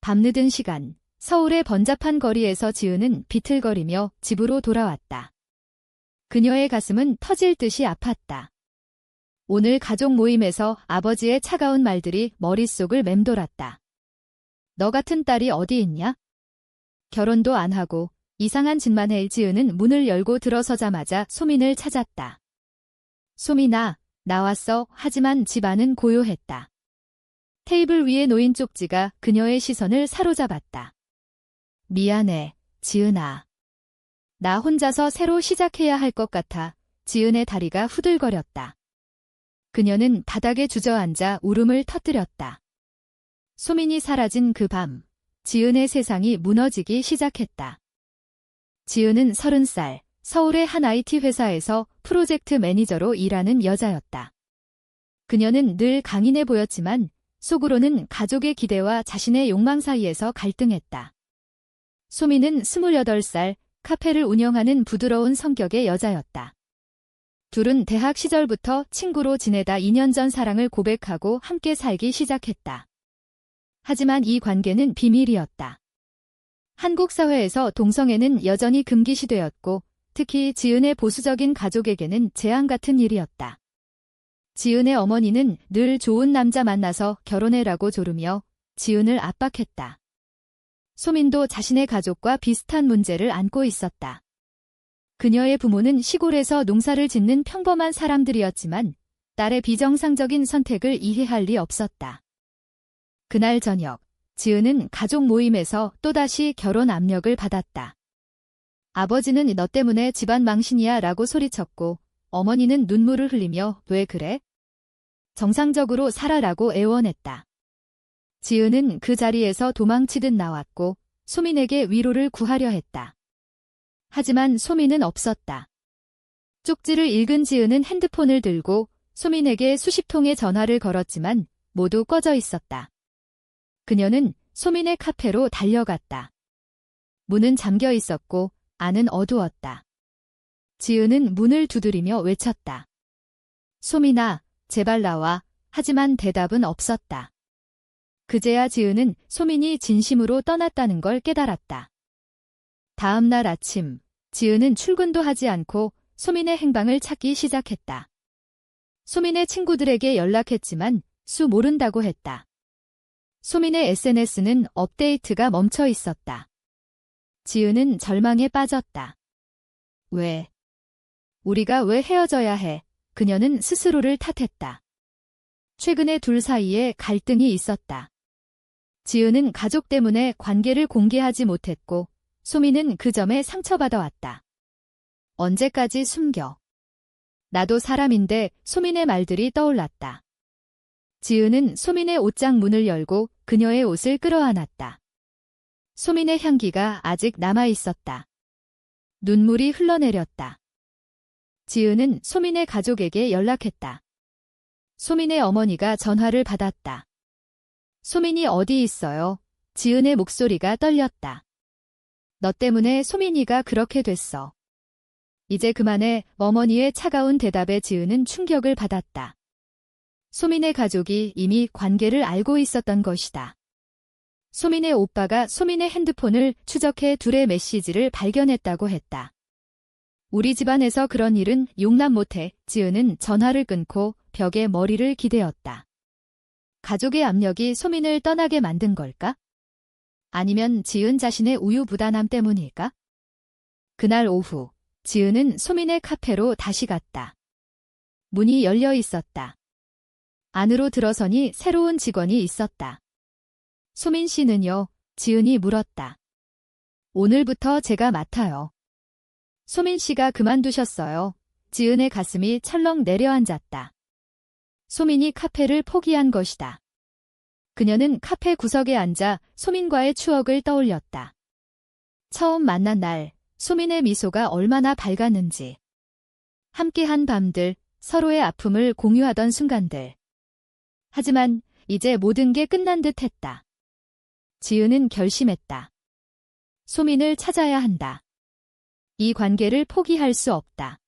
밤늦은 시간, 서울의 번잡한 거리에서 지은은 비틀거리며 집으로 돌아왔다. 그녀의 가슴은 터질 듯이 아팠다. 오늘 가족 모임에서 아버지의 차가운 말들이 머릿속을 맴돌았다. 너 같은 딸이 어디 있냐? 결혼도 안 하고 이상한 짓만 해. 지은은 문을 열고 들어서자마자 소민을 찾았다. 소민아, 나왔어. 하지만 집 안은 고요했다. 테이블 위에 놓인 쪽지가 그녀의 시선을 사로잡았다. 미안해, 지은아. 나 혼자서 새로 시작해야 할 것 같아. 지은의 다리가 후들거렸다. 그녀는 바닥에 주저앉아 울음을 터뜨렸다. 소민이 사라진 그 밤, 지은의 세상이 무너지기 시작했다. 지은은 30살, 서울의 한 IT 회사에서 프로젝트 매니저로 일하는 여자였다. 그녀는 늘 강인해 보였지만 속으로는 가족의 기대와 자신의 욕망 사이에서 갈등했다. 소민은 28살, 카페를 운영하는 부드러운 성격의 여자였다. 둘은 대학 시절부터 친구로 지내다 2년 전 사랑을 고백하고 함께 살기 시작했다. 하지만 이 관계는 비밀이었다. 한국 사회에서 동성애는 여전히 금기시되었고 특히 지은의 보수적인 가족에게는 재앙 같은 일이었다. 지은의 어머니는 늘 좋은 남자 만나서 결혼해라고 조르며 지은을 압박했다. 소민도 자신의 가족과 비슷한 문제를 안고 있었다. 그녀의 부모는 시골에서 농사를 짓는 평범한 사람들이었지만 딸의 비정상적인 선택을 이해할 리 없었다. 그날 저녁, 지은은 가족 모임에서 또다시 결혼 압력을 받았다. 아버지는 너 때문에 집안 망신이야 라고 소리쳤고 어머니는 눈물을 흘리며 왜 그래? 정상적으로 살아라고 애원했다. 지은은 그 자리에서 도망치듯 나왔고 소민에게 위로를 구하려 했다. 하지만 소민은 없었다. 쪽지를 읽은 지은은 핸드폰을 들고 소민에게 수십 통의 전화를 걸었지만 모두 꺼져 있었다. 그녀는 소민의 카페로 달려갔다. 문은 잠겨 있었고 안은 어두웠다. 지은은 문을 두드리며 외쳤다. 소민아, 제발 나와. 하지만 대답은 없었다. 그제야 지은은 소민이 진심으로 떠났다는 걸 깨달았다. 다음 날 아침, 지은은 출근도 하지 않고 소민의 행방을 찾기 시작했다. 소민의 친구들에게 연락했지만 수 모른다고 했다. 소민의 SNS는 업데이트가 멈춰 있었다. 지은은 절망에 빠졌다. 왜? 우리가 왜 헤어져야 해? 그녀는 스스로를 탓했다. 최근에 둘 사이에 갈등이 있었다. 지은은 가족 때문에 관계를 공개하지 못했고 소민은 그 점에 상처받아 왔다. 언제까지 숨겨? 나도 사람인데 소민의 말들이 떠올랐다. 지은은 소민의 옷장 문을 열고 그녀의 옷을 끌어안았다. 소민의 향기가 아직 남아 있었다. 눈물이 흘러내렸다. 지은은 소민의 가족에게 연락했다. 소민의 어머니가 전화를 받았다. 소민이 어디 있어요? 지은의 목소리가 떨렸다. 너 때문에 소민이가 그렇게 됐어. 이제 그만해. 어머니의 차가운 대답에 지은은 충격을 받았다. 소민의 가족이 이미 관계를 알고 있었던 것이다. 소민의 오빠가 소민의 핸드폰을 추적해 둘의 메시지를 발견했다고 했다. 우리 집안에서 그런 일은 용납 못해. 지은은 전화를 끊고 벽에 머리를 기대었다. 가족의 압력이 소민을 떠나게 만든 걸까? 아니면 지은 자신의 우유부단함 때문일까? 그날 오후, 지은은 소민의 카페로 다시 갔다. 문이 열려 있었다. 안으로 들어서니 새로운 직원이 있었다. 소민 씨는요? 지은이 물었다. 오늘부터 제가 맡아요. 소민 씨가 그만두셨어요. 지은의 가슴이 철렁 내려앉았다. 소민이 카페를 포기한 것이다. 그녀는 카페 구석에 앉아 소민과의 추억을 떠올렸다. 처음 만난 날, 소민의 미소가 얼마나 밝았는지. 함께한 밤들, 서로의 아픔을 공유하던 순간들. 하지만 이제 모든 게 끝난 듯 했다. 지은은 결심했다. 소민을 찾아야 한다. 이 관계를 포기할 수 없다.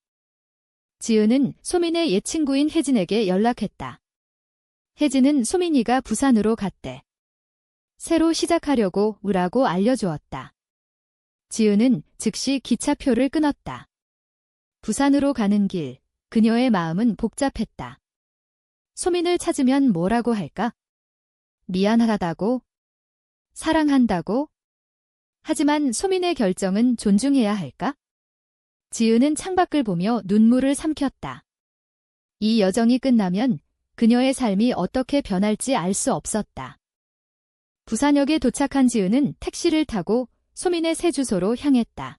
지은은 소민의 옛 친구인 혜진에게 연락했다. 혜진은 소민이가 부산으로 갔대. 새로 시작하려고 우라고 알려주었다. 지은은 즉시 기차표를 끊었다. 부산으로 가는 길, 그녀의 마음은 복잡했다. 소민을 찾으면 뭐라고 할까? 미안하다고? 사랑한다고? 하지만 소민의 결정은 존중해야 할까? 지은은 창밖을 보며 눈물을 삼켰다. 이 여정이 끝나면 그녀의 삶이 어떻게 변할지 알 수 없었다. 부산역에 도착한 지은은 택시를 타고 소민의 새 주소로 향했다.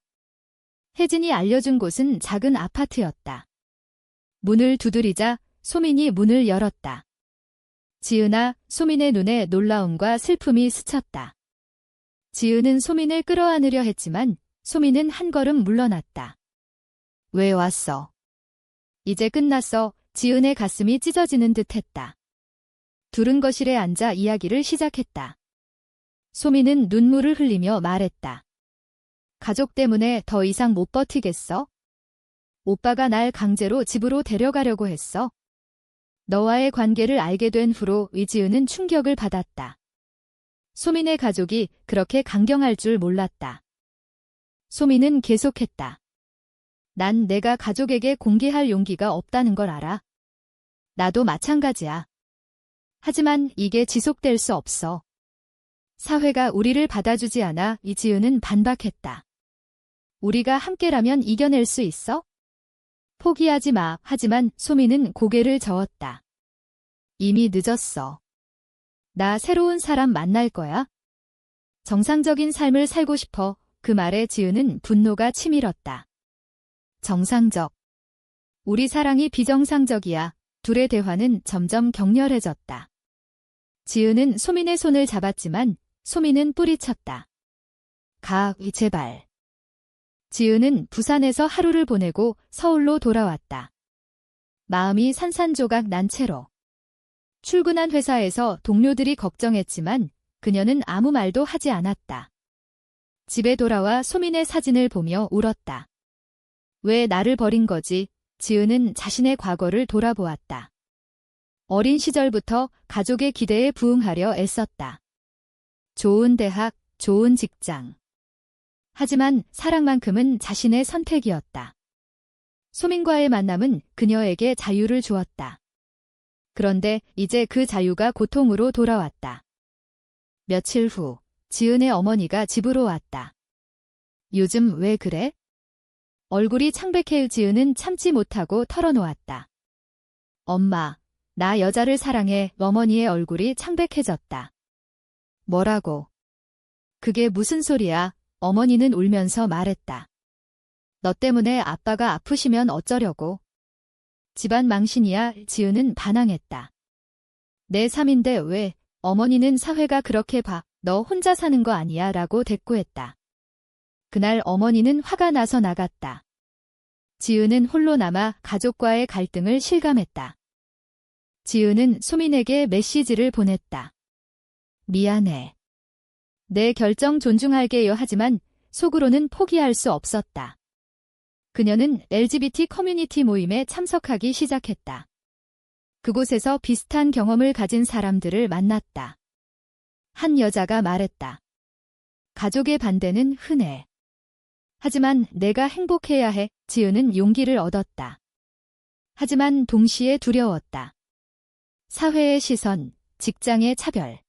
혜진이 알려준 곳은 작은 아파트였다. 문을 두드리자 소민이 문을 열었다. 지은아, 소민의 눈에 놀라움과 슬픔이 스쳤다. 지은은 소민을 끌어안으려 했지만 소민은 한 걸음 물러났다. 왜 왔어? 이제 끝났어. 지은의 가슴이 찢어지는 듯했다. 둘은 거실에 앉아 이야기를 시작했다. 소민은 눈물을 흘리며 말했다. 가족 때문에 더 이상 못 버티겠어? 오빠가 날 강제로 집으로 데려가려고 했어. 너와의 관계를 알게 된 후로 지은은 충격을 받았다. 소민의 가족이 그렇게 강경할 줄 몰랐다. 소민은 계속했다. 난 내가 가족에게 공개할 용기가 없다는 걸 알아. 나도 마찬가지야. 하지만 이게 지속될 수 없어. 사회가 우리를 받아주지 않아. 지은은 반박했다. 우리가 함께라면 이겨낼 수 있어? 포기하지 마. 하지만 소민은 고개를 저었다. 이미 늦었어. 나 새로운 사람 만날 거야. 정상적인 삶을 살고 싶어. 그 말에 지은은 분노가 치밀었다. 정상적. 우리 사랑이 비정상적이야. 둘의 대화는 점점 격렬해졌다. 지은은 소민의 손을 잡았지만 소민은 뿌리쳤다. 가, 제발. 지은은 부산에서 하루를 보내고 서울로 돌아왔다. 마음이 산산조각 난 채로. 출근한 회사에서 동료들이 걱정했지만 그녀는 아무 말도 하지 않았다. 집에 돌아와 소민의 사진을 보며 울었다. 왜 나를 버린 거지? 지은은 자신의 과거를 돌아보았다. 어린 시절부터 가족의 기대에 부응하려 애썼다. 좋은 대학, 좋은 직장. 하지만 사랑만큼은 자신의 선택이었다. 소민과의 만남은 그녀에게 자유를 주었다. 그런데 이제 그 자유가 고통으로 돌아왔다. 며칠 후, 지은의 어머니가 집으로 왔다. 요즘 왜 그래? 얼굴이 창백해. 지은은 참지 못하고 털어놓았다. 엄마, 나 여자를 사랑해. 어머니의 얼굴이 창백해졌다. 뭐라고? 그게 무슨 소리야? 어머니는 울면서 말했다. 너 때문에 아빠가 아프시면 어쩌려고? 집안 망신이야. 지은은 반항했다. 내 삶인데 왜? 어머니는 사회가 그렇게 봐. 너 혼자 사는 거 아니야 라고 대꾸했다. 그날 어머니는 화가 나서 나갔다. 지은은 홀로 남아 가족과의 갈등을 실감했다. 지은은 소민에게 메시지를 보냈다. 미안해. 내 결정 존중할게요. 하지만 속으로는 포기할 수 없었다. 그녀는 LGBT 커뮤니티 모임에 참석하기 시작했다. 그곳에서 비슷한 경험을 가진 사람들을 만났다. 한 여자가 말했다. 가족의 반대는 흔해. 하지만 내가 행복해야 해. 지은은 용기를 얻었다. 하지만 동시에 두려웠다. 사회의 시선, 직장의 차별.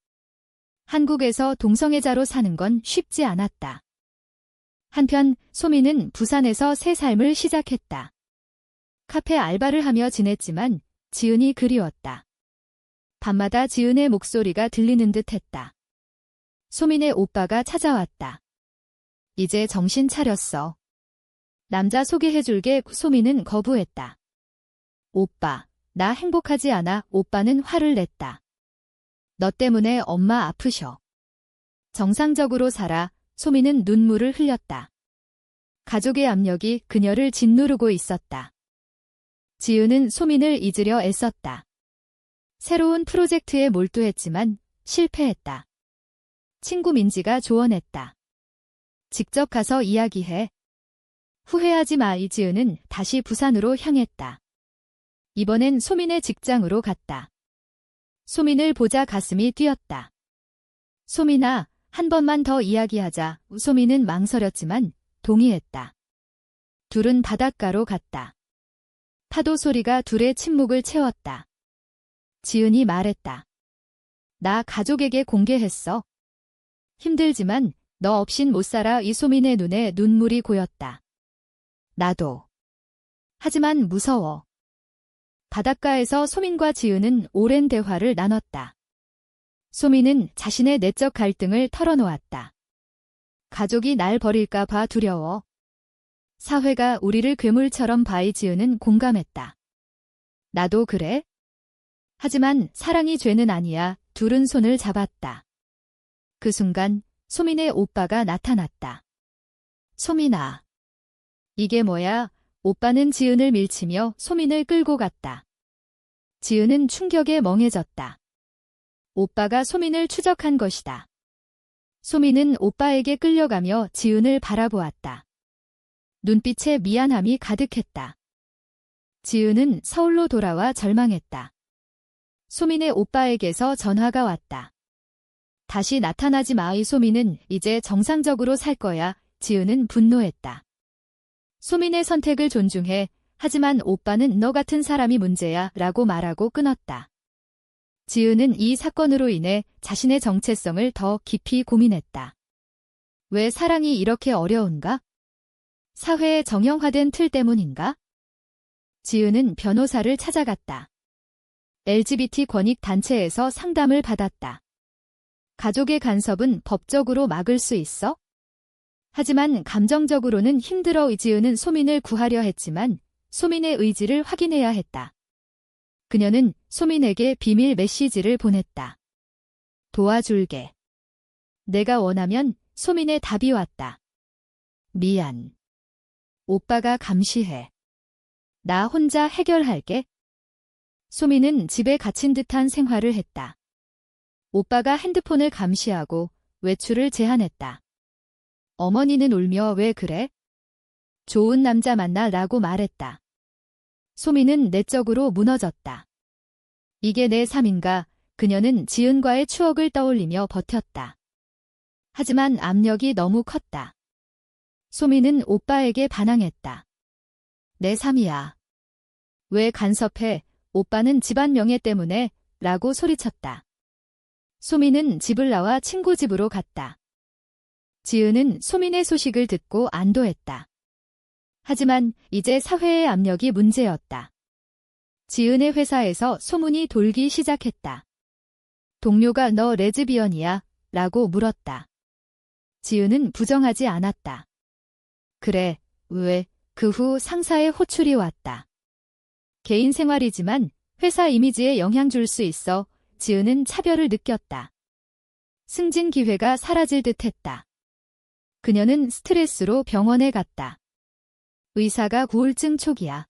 한국에서 동성애자로 사는 건 쉽지 않았다. 한편 소민은 부산에서 새 삶을 시작했다. 카페 알바를 하며 지냈지만 지은이 그리웠다. 밤마다 지은의 목소리가 들리는 듯했다. 소민의 오빠가 찾아왔다. 이제 정신 차렸어. 남자 소개해줄게. 소민은 거부했다. 오빠, 나 행복하지 않아. 오빠는 화를 냈다. 너 때문에 엄마 아프셔. 정상적으로 살아. 소민은 눈물을 흘렸다. 가족의 압력이 그녀를 짓누르고 있었다. 지은은 소민을 잊으려 애썼다. 새로운 프로젝트에 몰두했지만 실패했다. 친구 민지가 조언했다. 직접 가서 이야기해. 후회하지 마. 지은은 다시 부산으로 향했다. 이번엔 소민의 직장으로 갔다. 소민을 보자 가슴이 뛰었다. 소민아, 한 번만 더 이야기하자. 소민은 망설였지만 동의했다. 둘은 바닷가로 갔다. 파도 소리가 둘의 침묵을 채웠다. 지은이 말했다. 나 가족에게 공개했어. 힘들지만 너 없인 못 살아. 이소민의 눈에 눈물이 고였다. 나도. 하지만 무서워. 바닷가에서 소민과 지은은 오랜 대화를 나눴다. 소민은 자신의 내적 갈등을 털어놓았다. 가족이 날 버릴까 봐 두려워. 사회가 우리를 괴물처럼 봐. 지은은 공감했다. 나도 그래? 하지만 사랑이 죄는 아니야. 둘은 손을 잡았다. 그 순간 소민의 오빠가 나타났다. 소민아. 이게 뭐야? 오빠는 지은을 밀치며 소민을 끌고 갔다. 지은은 충격에 멍해졌다. 오빠가 소민을 추적한 것이다. 소민은 오빠에게 끌려가며 지은을 바라보았다. 눈빛에 미안함이 가득했다. 지은은 서울로 돌아와 절망했다. 소민의 오빠에게서 전화가 왔다. 다시 나타나지 마. 소민은 이제 정상적으로 살 거야. 지은은 분노했다. 소민의 선택을 존중해. 하지만 오빠는 너 같은 사람이 문제야. 라고 말하고 끊었다. 지은은 이 사건으로 인해 자신의 정체성을 더 깊이 고민했다. 왜 사랑이 이렇게 어려운가? 사회의 정형화된 틀 때문인가? 지은은 변호사를 찾아갔다. LGBT 권익 단체에서 상담을 받았다. 가족의 간섭은 법적으로 막을 수 있어? 하지만 감정적으로는 힘들어. 지은은 소민을 구하려 했지만 소민의 의지를 확인해야 했다. 그녀는 소민에게 비밀 메시지를 보냈다. 도와줄게. 내가 원하면. 소민의 답이 왔다. 미안. 오빠가 감시해. 나 혼자 해결할게. 소민은 집에 갇힌 듯한 생활을 했다. 오빠가 핸드폰을 감시하고 외출을 제한했다. 어머니는 울며 왜 그래? 좋은 남자 만나 라고 말했다. 소민은 내적으로 무너졌다. 이게 내 삶인가? 그녀는 지은과의 추억을 떠올리며 버텼다. 하지만 압력이 너무 컸다. 소민은 오빠에게 반항했다. 내 삶이야. 왜 간섭해? 오빠는 집안 명예 때문에 라고 소리쳤다. 소민은 집을 나와 친구 집으로 갔다. 지은은 소민의 소식을 듣고 안도했다. 하지만 이제 사회의 압력이 문제였다. 지은의 회사에서 소문이 돌기 시작했다. 동료가 너 레즈비언이야? 라고 물었다. 지은은 부정하지 않았다. 그래, 왜? 그 후 상사의 호출이 왔다. 개인 생활이지만 회사 이미지에 영향 줄 수 있어. 지은은 차별을 느꼈다. 승진 기회가 사라질 듯 했다. 그녀는 스트레스로 병원에 갔다. 의사가 우울증 초기야.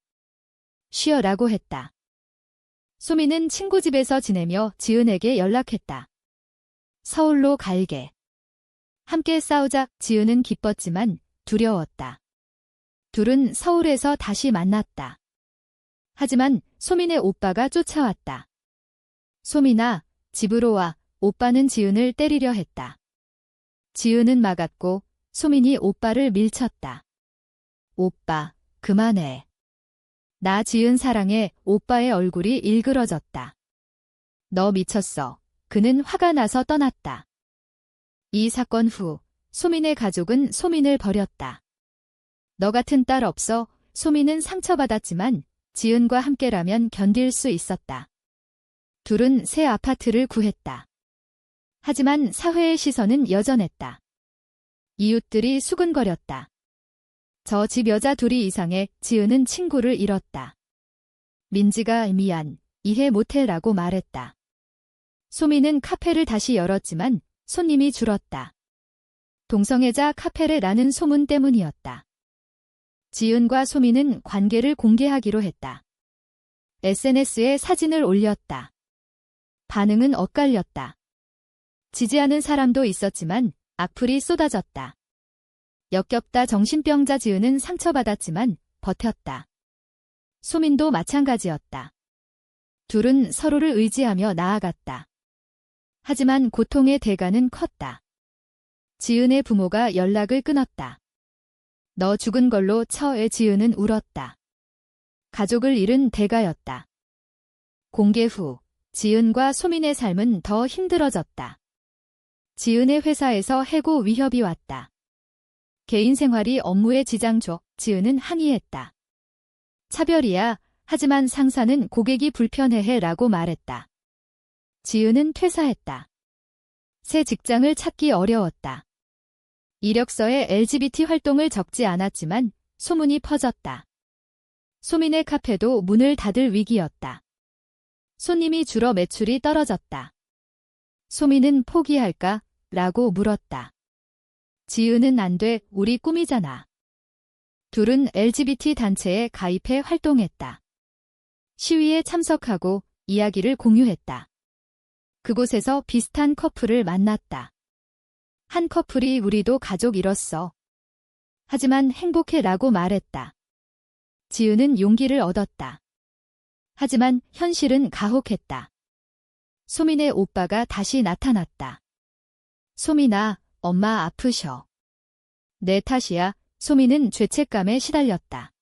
쉬어라고 했다. 소민은 친구 집에서 지내며 지은에게 연락했다. 서울로 갈게. 함께 싸우자. 지은은 기뻤지만 두려웠다. 둘은 서울에서 다시 만났다. 하지만 소민의 오빠가 쫓아왔다. 소민아, 집으로 와. 오빠는 지은을 때리려 했다. 지은은 막았고 소민이 오빠를 밀쳤다. 오빠, 그만해. 나 지은 사랑해. 오빠의 얼굴이 일그러졌다. 너 미쳤어. 그는 화가 나서 떠났다. 이 사건 후 소민의 가족은 소민을 버렸다. 너 같은 딸 없어. 소민은 상처받았지만 지은과 함께라면 견딜 수 있었다. 둘은 새 아파트를 구했다. 하지만 사회의 시선은 여전했다. 이웃들이 수근거렸다. 저 집 여자 둘이 이상해. 지은은 친구를 잃었다. 민지가 미안, 이해 못해라고 말했다. 소민은 카페를 다시 열었지만 손님이 줄었다. 동성애자 카페래라는 소문 때문이었다. 지은과 소민은 관계를 공개하기로 했다. SNS에 사진을 올렸다. 반응은 엇갈렸다. 지지하는 사람도 있었지만 악플이 쏟아졌다. 역겹다. 정신병자. 지은은 상처받았지만 버텼다. 소민도 마찬가지였다. 둘은 서로를 의지하며 나아갔다. 하지만 고통의 대가는 컸다. 지은의 부모가 연락을 끊었다. 너 죽은 걸로 쳐에 지은은 울었다. 가족을 잃은 대가였다. 공개 후 지은과 소민의 삶은 더 힘들어졌다. 지은의 회사에서 해고 위협이 왔다. 개인 생활이 업무에 지장 줘. 지은은 항의했다. 차별이야. 하지만 상사는 고객이 불편해해라고 말했다. 지은은 퇴사했다. 새 직장을 찾기 어려웠다. 이력서에 LGBT 활동을 적지 않았지만 소문이 퍼졌다. 소민의 카페도 문을 닫을 위기였다. 손님이 줄어 매출이 떨어졌다. 소민은 포기할까? 라고 물었다. 지은은 안 돼, 우리 꿈이잖아. 둘은 LGBT 단체에 가입해 활동했다. 시위에 참석하고 이야기를 공유했다. 그곳에서 비슷한 커플을 만났다. 한 커플이 우리도 가족 잃었어. 하지만 행복해라고 말했다. 지은은 용기를 얻었다. 하지만 현실은 가혹했다. 소민의 오빠가 다시 나타났다. 소민아, 엄마 아프셔. 내 탓이야. 소민은 죄책감에 시달렸다.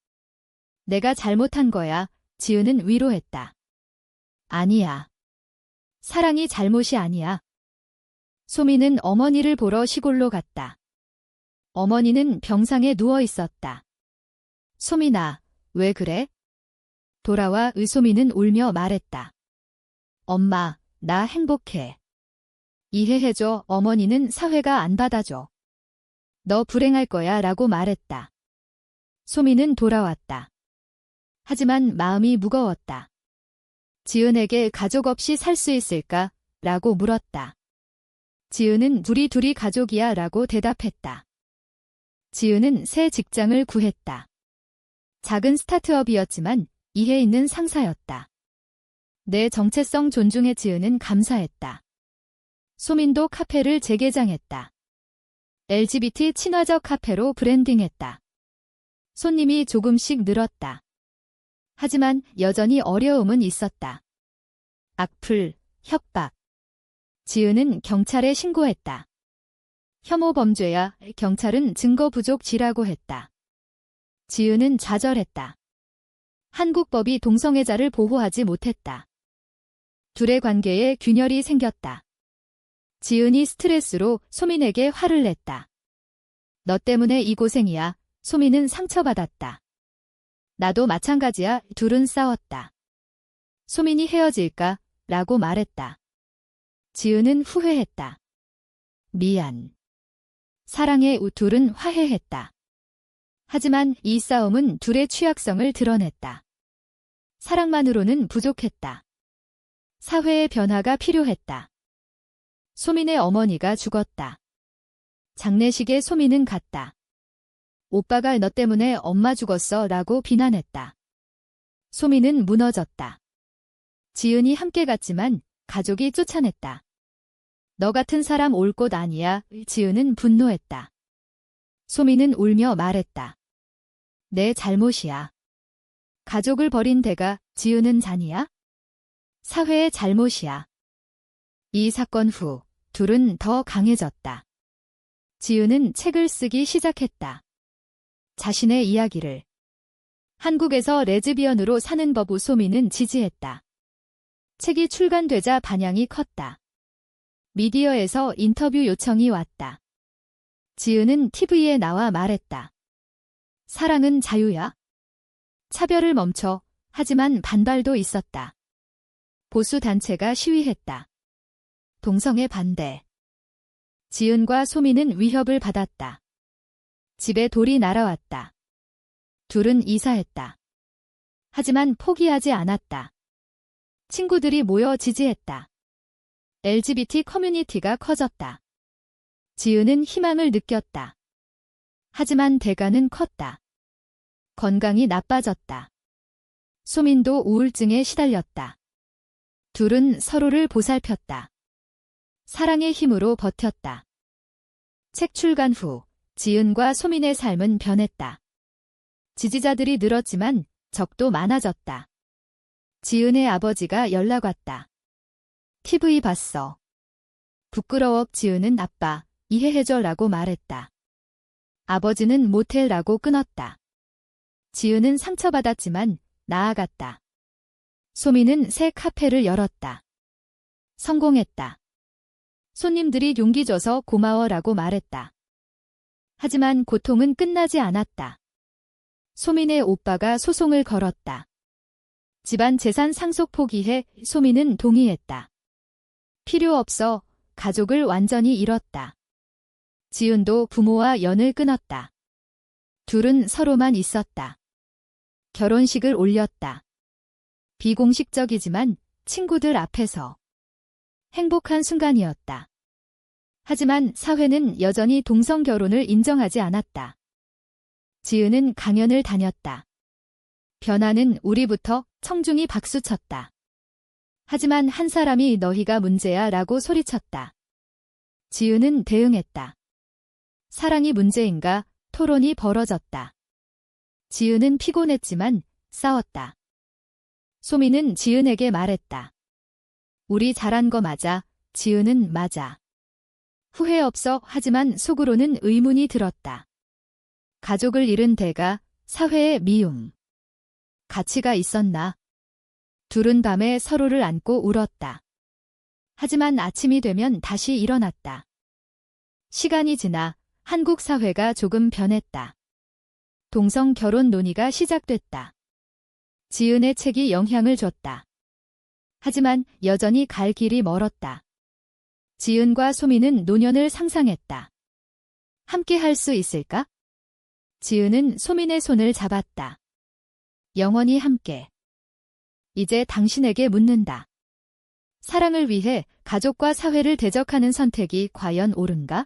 내가 잘못한 거야. 지은은 위로했다. 아니야. 사랑이 잘못이 아니야. 소민은 어머니를 보러 시골로 갔다. 어머니는 병상에 누워 있었다. 소민아, 왜 그래? 돌아와 의소민은 울며 말했다. 엄마, 나 행복해. 이해해줘. 어머니는 사회가 안 받아줘. 너 불행할 거야 라고 말했다. 소민은 돌아왔다. 하지만 마음이 무거웠다. 지은에게 가족 없이 살 수 있을까? 라고 물었다. 지은은 우리 둘이 가족이야 라고 대답했다. 지은은 새 직장을 구했다. 작은 스타트업이었지만 이해 있는 상사였다. 내 정체성 존중해. 지은은 감사했다. 소민도 카페를 재개장했다. LGBT 친화적 카페로 브랜딩했다. 손님이 조금씩 늘었다. 하지만 여전히 어려움은 있었다. 악플, 협박. 지은은 경찰에 신고했다. 혐오 범죄야. 경찰은 증거 부족지라고 했다. 지은은 좌절했다. 한국법이 동성애자를 보호하지 못했다. 둘의 관계에 균열이 생겼다. 지은이 스트레스로 소민에게 화를 냈다. 너 때문에 이 고생이야. 소민은 상처받았다. 나도 마찬가지야. 둘은 싸웠다. 소민이 헤어질까? 라고 말했다. 지은은 후회했다. 미안. 사랑해. 둘은 화해했다. 하지만 이 싸움은 둘의 취약성을 드러냈다. 사랑만으로는 부족했다. 사회의 변화가 필요했다. 소민의 어머니가 죽었다. 장례식에 소민은 갔다. 오빠가 너 때문에 엄마 죽었어 라고 비난했다. 소민은 무너졌다. 지은이 함께 갔지만 가족이 쫓아냈다. 너 같은 사람 올 곳 아니야. 지은은 분노했다. 소민은 울며 말했다. 내 잘못이야. 가족을 버린 대가 지은은 잔이야? 사회의 잘못이야. 이 사건 후 둘은 더 강해졌다. 지은은 책을 쓰기 시작했다. 자신의 이야기를. 한국에서 레즈비언으로 사는 법우 소민은 지지했다. 책이 출간되자 반향이 컸다. 미디어에서 인터뷰 요청이 왔다. 지은은 TV에 나와 말했다. 사랑은 자유야. 차별을 멈춰. 하지만 반발도 있었다. 보수 단체가 시위했다. 동성애 반대. 지은과 소민은 위협을 받았다. 집에 돌이 날아왔다. 둘은 이사했다. 하지만 포기하지 않았다. 친구들이 모여 지지했다. LGBT 커뮤니티가 커졌다. 지은은 희망을 느꼈다. 하지만 대가는 컸다. 건강이 나빠졌다. 소민도 우울증에 시달렸다. 둘은 서로를 보살폈다. 사랑의 힘으로 버텼다. 책 출간 후 지은과 소민의 삶은 변했다. 지지자들이 늘었지만 적도 많아졌다. 지은의 아버지가 연락 왔다. TV 봤어. 부끄러워 지은은 아빠, 이해해줘 라고 말했다. 아버지는 못해 라고 끊었다. 지은은 상처받았지만 나아갔다. 소미는 새 카페를 열었다. 성공했다. 손님들이 용기 줘서 고마워 라고 말했다. 하지만 고통은 끝나지 않았다. 소민의 오빠가 소송을 걸었다. 집안 재산 상속 포기해 소민은 동의했다. 필요 없어 가족을 완전히 잃었다. 지은도 부모와 연을 끊었다. 둘은 서로만 있었다. 결혼식을 올렸다. 비공식적이지만 친구들 앞에서 행복한 순간이었다. 하지만 사회는 여전히 동성 결혼을 인정하지 않았다. 지은은 강연을 다녔다. 변화는 우리부터 청중이 박수쳤다. 하지만 한 사람이 너희가 문제야 라고 소리쳤다. 지은은 대응했다. 사랑이 문제인가? 토론이 벌어졌다. 지은은 피곤했지만 싸웠다. 소미는 지은에게 말했다. 우리 잘한 거 맞아. 지은은 맞아. 후회 없어. 하지만 속으로는 의문이 들었다. 가족을 잃은 대가, 사회의 미움. 가치가 있었나? 둘은 밤에 서로를 안고 울었다. 하지만 아침이 되면 다시 일어났다. 시간이 지나 한국 사회가 조금 변했다. 동성 결혼 논의가 시작됐다. 지은의 책이 영향을 줬다. 하지만 여전히 갈 길이 멀었다. 지은과 소미는 노년을 상상했다. 함께 할 수 있을까? 지은은 소민의 손을 잡았다. 영원히 함께. 이제 당신에게 묻는다. 사랑을 위해 가족과 사회를 대적하는 선택이 과연 옳은가?